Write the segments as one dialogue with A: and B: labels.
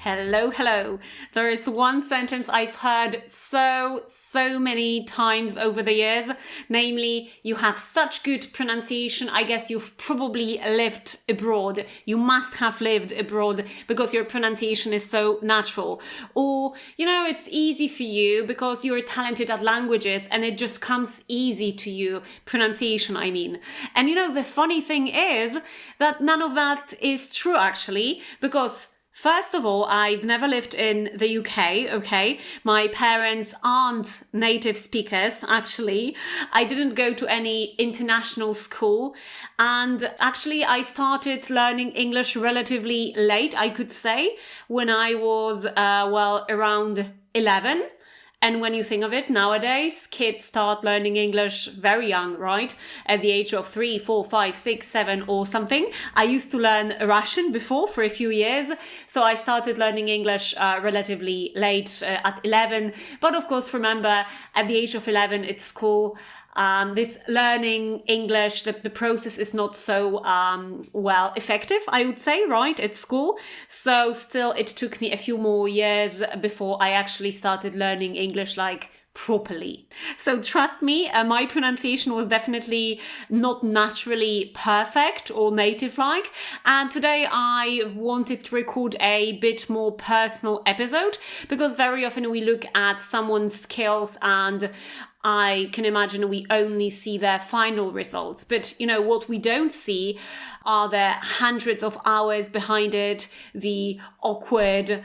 A: Hello, hello. There is one sentence I've heard so many times over the years, namely, you have such good pronunciation. I guess you've probably lived abroad. You must have lived abroad because your pronunciation is so natural. Or, it's easy for you because you're talented at languages and it just comes easy to you. Pronunciation, I mean. And the funny thing is that none of that is true actually, because first of all, I've never lived in the UK, okay? My parents aren't native speakers, actually. I didn't go to any international school. And actually, I started learning English relatively late, I could say, when I was, around 11. And when you think of it, nowadays, kids start learning English very young, right? At the age of 3, 4, 5, 6, 7 or something. I used to learn Russian before for a few years. So I started learning English relatively late at 11. But of course, remember, at the age of 11 at school, this learning English, the process is not so, effective, I would say, right, at school. So still, it took me a few more years before I actually started learning English, properly. So trust me, my pronunciation was definitely not naturally perfect or native-like. And today I wanted to record a bit more personal episode because very often we look at someone's skills and I can imagine we only see their final results. But, what we don't see are the hundreds of hours behind it, the awkward,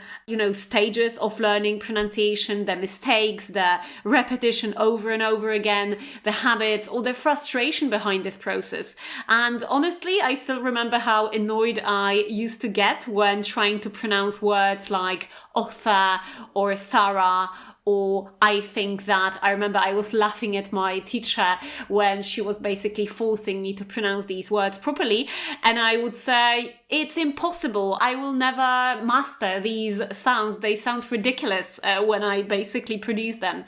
A: stages of learning pronunciation, the mistakes, the repetition over and over again, the habits or the frustration behind this process. And honestly, I still remember how annoyed I used to get when trying to pronounce words like author or thorough, or I think that. I remember I was laughing at my teacher when she was basically forcing me to pronounce these words properly. And I would say, it's impossible. I will never master these sounds. They sound ridiculous when I basically produce them.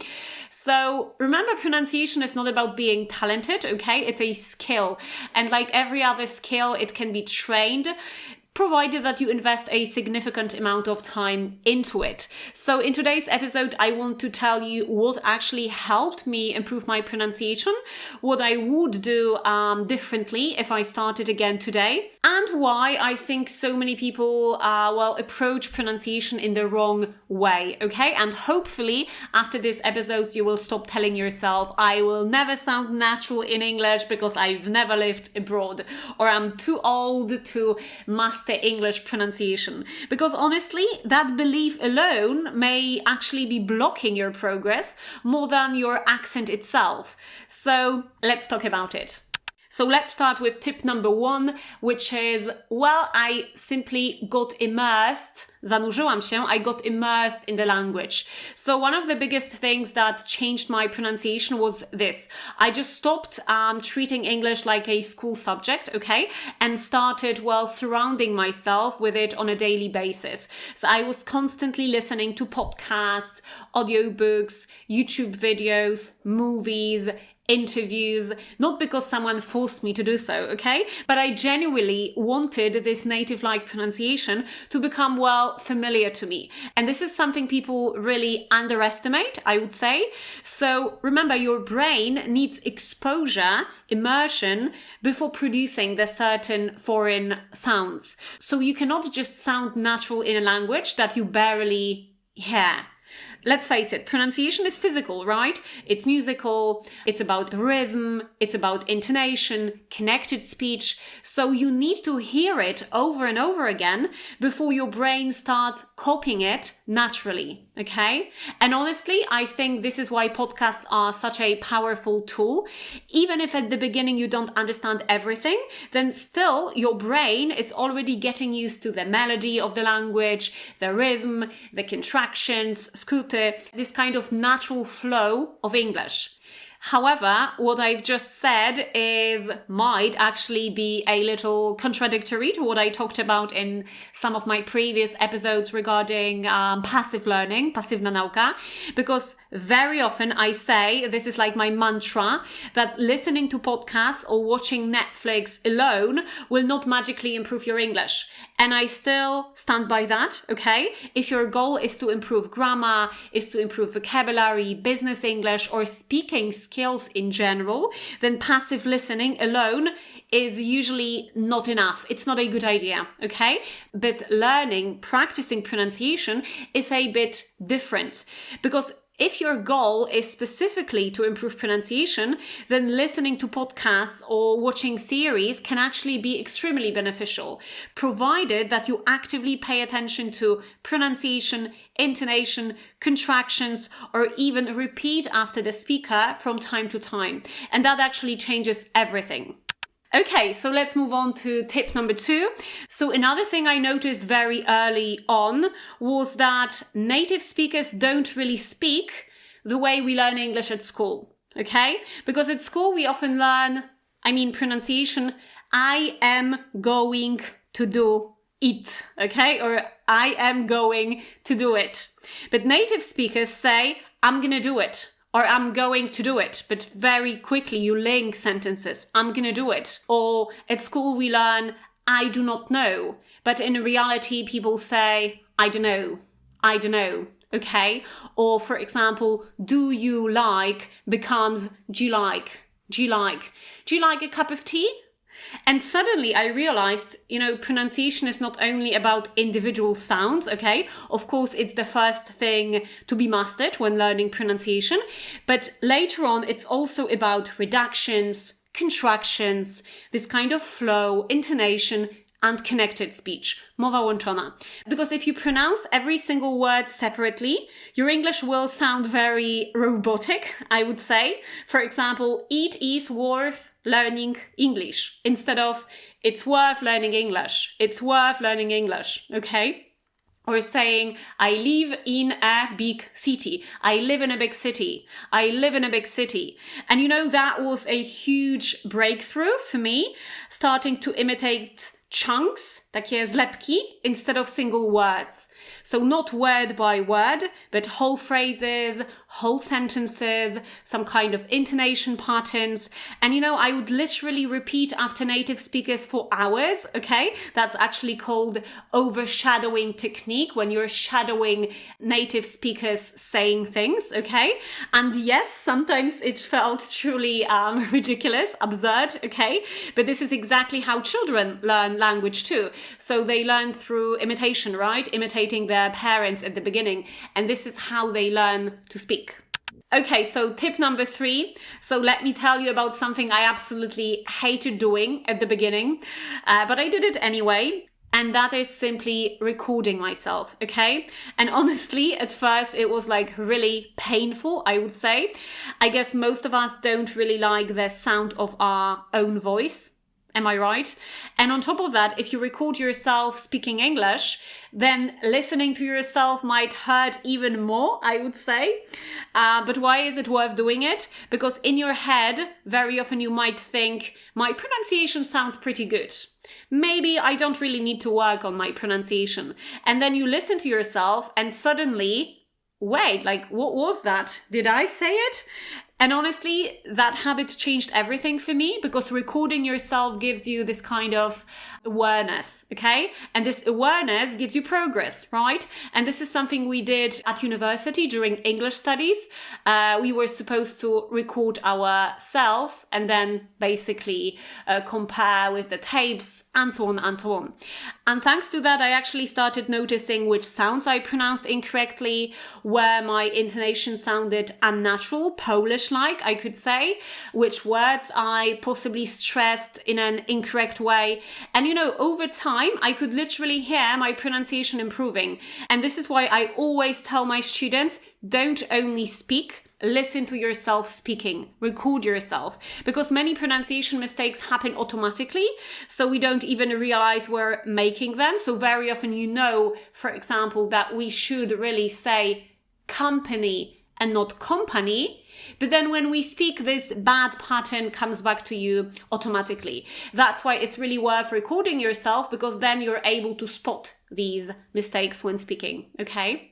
A: So remember, pronunciation is not about being talented, okay? It's a skill. And like every other skill, it can be trained, provided that you invest a significant amount of time into it. So in today's episode, I want to tell you what actually helped me improve my pronunciation, what I would do differently if I started again today, and why I think so many people approach pronunciation in the wrong way, okay? And hopefully after this episode, you will stop telling yourself, I will never sound natural in English because I've never lived abroad, or I'm too old to master English pronunciation. Because honestly, that belief alone may actually be blocking your progress more than your accent itself. So let's talk about it. So let's start with tip number 1, which is, I simply got immersed, zanurzyłam się, I got immersed in the language. So one of the biggest things that changed my pronunciation was this. I just stopped treating English like a school subject, okay? And started, surrounding myself with it on a daily basis. So I was constantly listening to podcasts, audiobooks, YouTube videos, movies, interviews, not because someone forced me to do so, okay? But I genuinely wanted this native-like pronunciation to become, familiar to me. And this is something people really underestimate, I would say. So remember, your brain needs exposure, immersion, before producing the certain foreign sounds. So you cannot just sound natural in a language that you barely hear. Let's face it, pronunciation is physical, right? It's musical, it's about rhythm, it's about intonation, connected speech. So you need to hear it over and over again before your brain starts copying it naturally, okay? And honestly, I think this is why podcasts are such a powerful tool. Even if at the beginning you don't understand everything, then still your brain is already getting used to the melody of the language, the rhythm, the contractions, this kind of natural flow of English. However, what I've just said might actually be a little contradictory to what I talked about in some of my previous episodes regarding passive learning, pasywna nauka, because very often I say, this is like my mantra, that listening to podcasts or watching Netflix alone will not magically improve your English. And I still stand by that, okay? If your goal is to improve grammar, is to improve vocabulary, business English, or speaking skills in general, then passive listening alone is usually not enough. It's not a good idea, okay? But practicing pronunciation is a bit different, because if your goal is specifically to improve pronunciation, then listening to podcasts or watching series can actually be extremely beneficial, provided that you actively pay attention to pronunciation, intonation, contractions, or even repeat after the speaker from time to time. And that actually changes everything. Okay, so let's move on to tip number 2. So another thing I noticed very early on was that native speakers don't really speak the way we learn English at school, okay? Because at school we often learn, pronunciation, I am going to do it, okay? Or I am going to do it. But native speakers say, I'm gonna do it. Or I'm going to do it, but very quickly you link sentences. I'm gonna do it. Or at school we learn, I do not know. But in reality, people say, I don't know, okay? Or for example, do you like becomes do you like? Do you like a cup of tea? And suddenly I realized, pronunciation is not only about individual sounds, okay? Of course, it's the first thing to be mastered when learning pronunciation. But later on, it's also about reductions, contractions, this kind of flow, intonation, and connected speech, mowa łączona. Because if you pronounce every single word separately, your English will sound very robotic, I would say. For example, it is worth learning English instead of it's worth learning English. It's worth learning English, okay? Or saying, I live in a big city. I live in a big city. I live in a big city. And that was a huge breakthrough for me, starting to imitate chunks, takie zlepki, instead of single words. So not word by word, but whole phrases, whole sentences, some kind of intonation patterns. And I would literally repeat after native speakers for hours, okay? That's actually called overshadowing technique, when you're shadowing native speakers saying things, okay? And yes, sometimes it felt truly ridiculous, absurd, okay? But this is exactly how children learn language too. So they learn through imitation, right? Imitating their parents at the beginning. And this is how they learn to speak. Okay, so tip number 3. So let me tell you about something I absolutely hated doing at the beginning, but I did it anyway. And that is simply recording myself, okay? And honestly, at first it was really painful, I would say. I guess most of us don't really like the sound of our own voice. Am I right? And on top of that, if you record yourself speaking English, then listening to yourself might hurt even more, I would say. But why is it worth doing it? Because in your head, very often you might think, my pronunciation sounds pretty good. Maybe I don't really need to work on my pronunciation. And then you listen to yourself and suddenly, wait, what was that? Did I say it? And honestly, that habit changed everything for me, because recording yourself gives you this kind of awareness, okay? And this awareness gives you progress, right? And this is something we did at university during English studies. We were supposed to record ourselves and then basically compare with the tapes and so on and so on. And thanks to that, I actually started noticing which sounds I pronounced incorrectly, where my intonation sounded unnatural, Polish-like, I could say, which words I possibly stressed in an incorrect way. And over time, I could literally hear my pronunciation improving. And this is why I always tell my students, don't only speak, listen to yourself speaking, record yourself, because many pronunciation mistakes happen automatically, so we don't even realize we're making them. So very often, for example, that we should really say company and not company. But then when we speak, this bad pattern comes back to you automatically. That's why it's really worth recording yourself, because then you're able to spot these mistakes when speaking, okay?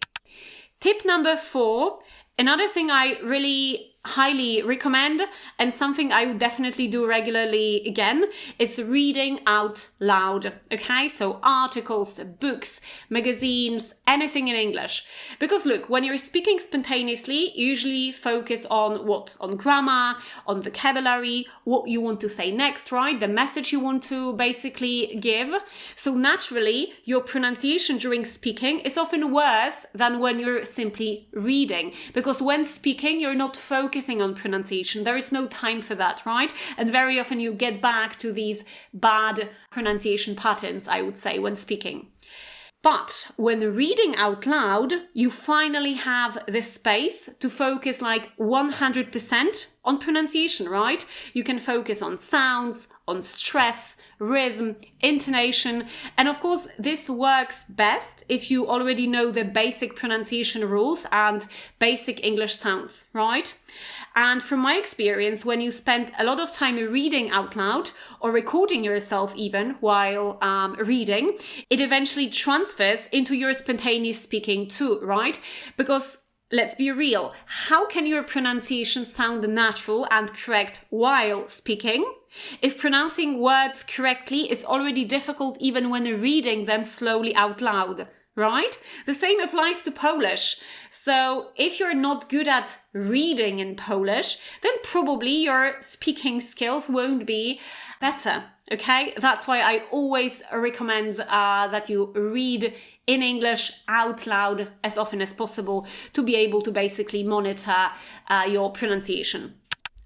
A: Tip number 4, another thing I really highly recommend, and something I would definitely do regularly again, is reading out loud. Okay, so articles, books, magazines, anything in English. Because look, when you're speaking spontaneously, you usually focus on what? On grammar, on vocabulary, what you want to say next, right? The message you want to basically give. So naturally, your pronunciation during speaking is often worse than when you're simply reading. Because when speaking, you're not focusing on pronunciation. There is no time for that, right? And very often you get back to these bad pronunciation patterns, I would say, when speaking. But when reading out loud, you finally have the space to focus like 100% on pronunciation, right? You can focus on sounds, on stress, rhythm, intonation. And of course, this works best if you already know the basic pronunciation rules and basic English sounds, right? And from my experience, when you spend a lot of time reading out loud or recording yourself even while reading, it eventually transfers into your spontaneous speaking too, right? Because let's be real, how can your pronunciation sound natural and correct while speaking if pronouncing words correctly is already difficult even when reading them slowly out loud? Right? The same applies to Polish. So if you're not good at reading in Polish, then probably your speaking skills won't be better. Okay? That's why I always recommend that you read in English out loud as often as possible to be able to basically monitor your pronunciation.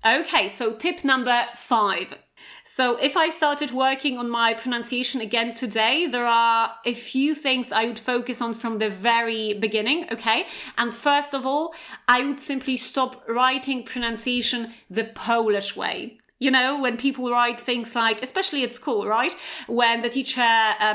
A: Okay, so tip number 5. So if I started working on my pronunciation again today, there are a few things I would focus on from the very beginning, okay? And first of all, I would simply stop writing pronunciation the Polish way. You know, when people write things like, especially at school, right? When the teacher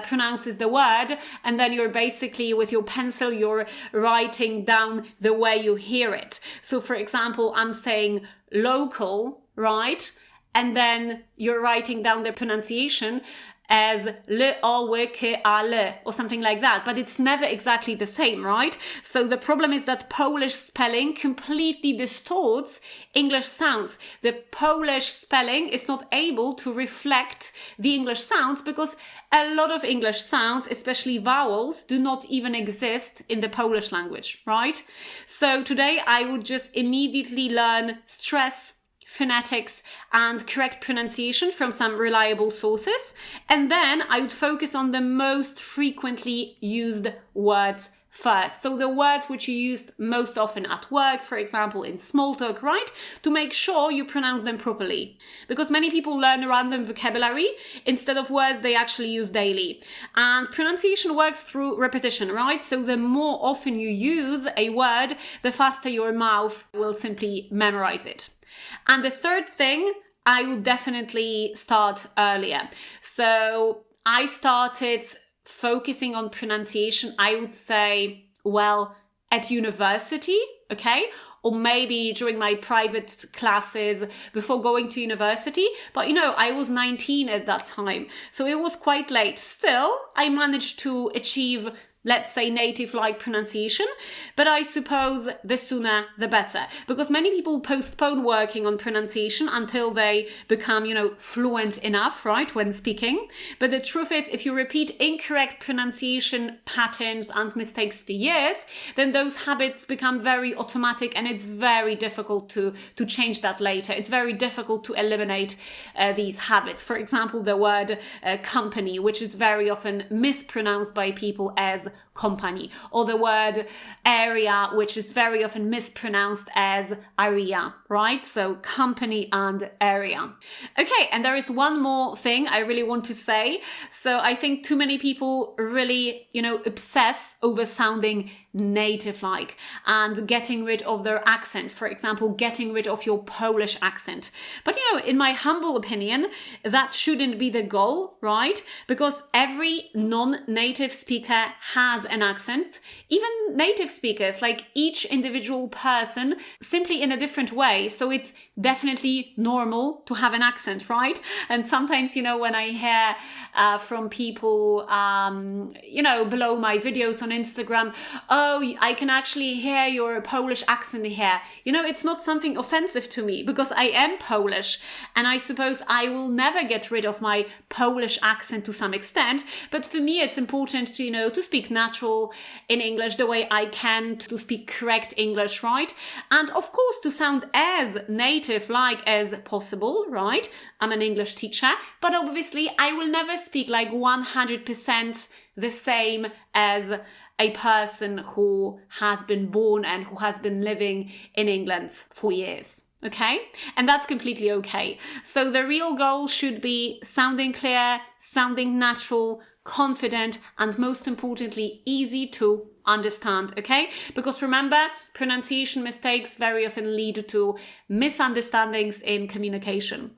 A: pronounces the word and then you're basically with your pencil, you're writing down the way you hear it. So for example, I'm saying local, right? And then you're writing down the pronunciation as le, o, w, k, a, le, or something like that. But it's never exactly the same, right? So the problem is that Polish spelling completely distorts English sounds. The Polish spelling is not able to reflect the English sounds because a lot of English sounds, especially vowels, do not even exist in the Polish language, right? So today I would just immediately learn stress, phonetics and correct pronunciation from some reliable sources. And then I would focus on the most frequently used words first. So the words which you use most often at work, for example, in small talk, right? To make sure you pronounce them properly. Because many people learn random vocabulary instead of words they actually use daily. And pronunciation works through repetition, right? So the more often you use a word, the faster your mouth will simply memorize it. And the third thing, I would definitely start earlier. So I started focusing on pronunciation, I would say, well, at university, okay? Or maybe during my private classes before going to university. But you know, I was 19 at that time. So it was quite late. Still, I managed to achieve, let's say, native-like pronunciation, but I suppose the sooner the better, because many people postpone working on pronunciation until they become, you know, fluent enough, right, when speaking. But the truth is, if you repeat incorrect pronunciation patterns and mistakes for years, then those habits become very automatic and it's very difficult to change that later. It's very difficult to eliminate these habits. For example, the word company, which is very often mispronounced by people as company, or the word area, which is very often mispronounced as area, right? So company and area. Okay, and there is one more thing I really want to say. So I think too many people really, you know, obsess over sounding native-like and getting rid of their accent. For example, getting rid of your Polish accent. But you know, in my humble opinion, that shouldn't be the goal, right? Because every non-native speaker has an accent. Even native speakers, like each individual person, simply in a different way. So it's definitely normal to have an accent, right? And sometimes, when I hear from people, below my videos on Instagram, oh, I can actually hear your Polish accent here. It's not something offensive to me because I am Polish, and I suppose I will never get rid of my Polish accent to some extent. But for me, it's important to, to speak natural in English the way I can, to speak correct English, right? And of course, to sound as native-like as possible, right? I'm an English teacher, but obviously I will never speak like 100% the same as a person who has been born and who has been living in England for years. Okay? And that's completely okay. So the real goal should be sounding clear, sounding natural, confident, and most importantly, easy to understand, okay? Because remember, pronunciation mistakes very often lead to misunderstandings in communication.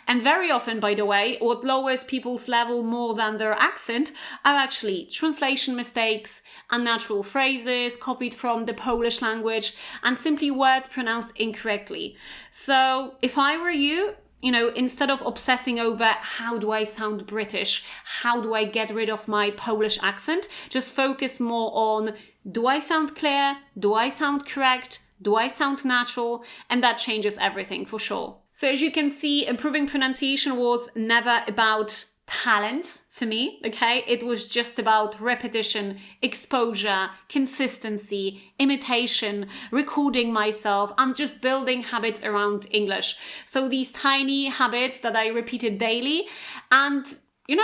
A: And very often, by the way, what lowers people's level more than their accent are actually translation mistakes, unnatural phrases copied from the Polish language, and simply words pronounced incorrectly. So if I were you, instead of obsessing over how do I sound British, how do I get rid of my Polish accent, just focus more on, do I sound clear? Do I sound correct? Do I sound natural? And that changes everything for sure. So as you can see, improving pronunciation was never about talent for me, okay? It was just about repetition, exposure, consistency, imitation, recording myself, and just building habits around English. So these tiny habits that I repeated daily. And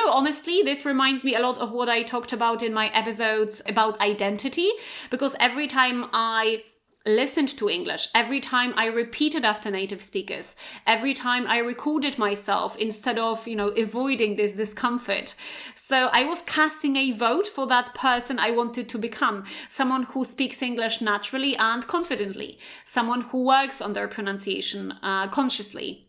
A: honestly, this reminds me a lot of what I talked about in my episodes about identity, because every time I listened to English, every time I repeated after native speakers, every time I recorded myself instead of, avoiding this discomfort. So I was casting a vote for that person I wanted to become, someone who speaks English naturally and confidently, someone who works on their pronunciation consciously.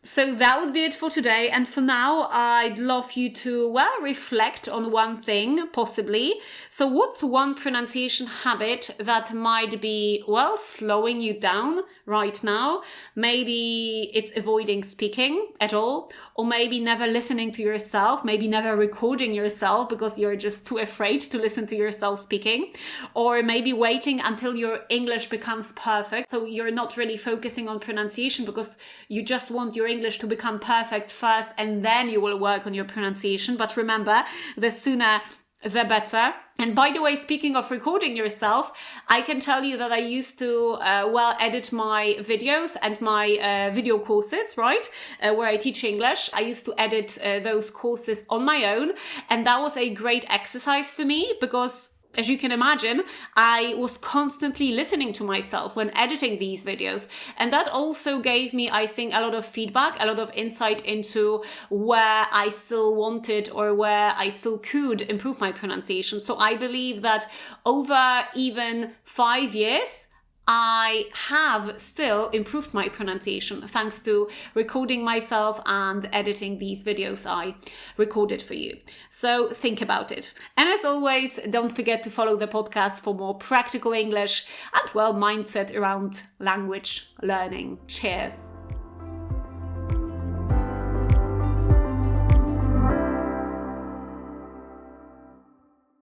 A: So that would be it for today. And for now, I'd love you to, reflect on one thing, possibly. So what's one pronunciation habit that might be, slowing you down right now? Maybe it's avoiding speaking at all, or maybe never listening to yourself, maybe never recording yourself because you're just too afraid to listen to yourself speaking, or maybe waiting until your English becomes perfect. So you're not really focusing on pronunciation because you just want your English to become perfect first, and then you will work on your pronunciation. But remember, the sooner the better. And by the way, speaking of recording yourself, I can tell you that I used to, edit my videos and my video courses, right? Where I teach English. I used to edit those courses on my own. And that was a great exercise for me because, as you can imagine, I was constantly listening to myself when editing these videos. And that also gave me, I think, a lot of feedback, a lot of insight into where I still wanted or where I still could improve my pronunciation. So I believe that over even 5 years, I have still improved my pronunciation thanks to recording myself and editing these videos I recorded for you. So think about it. And as always, don't forget to follow the podcast for more practical English and mindset around language learning. Cheers.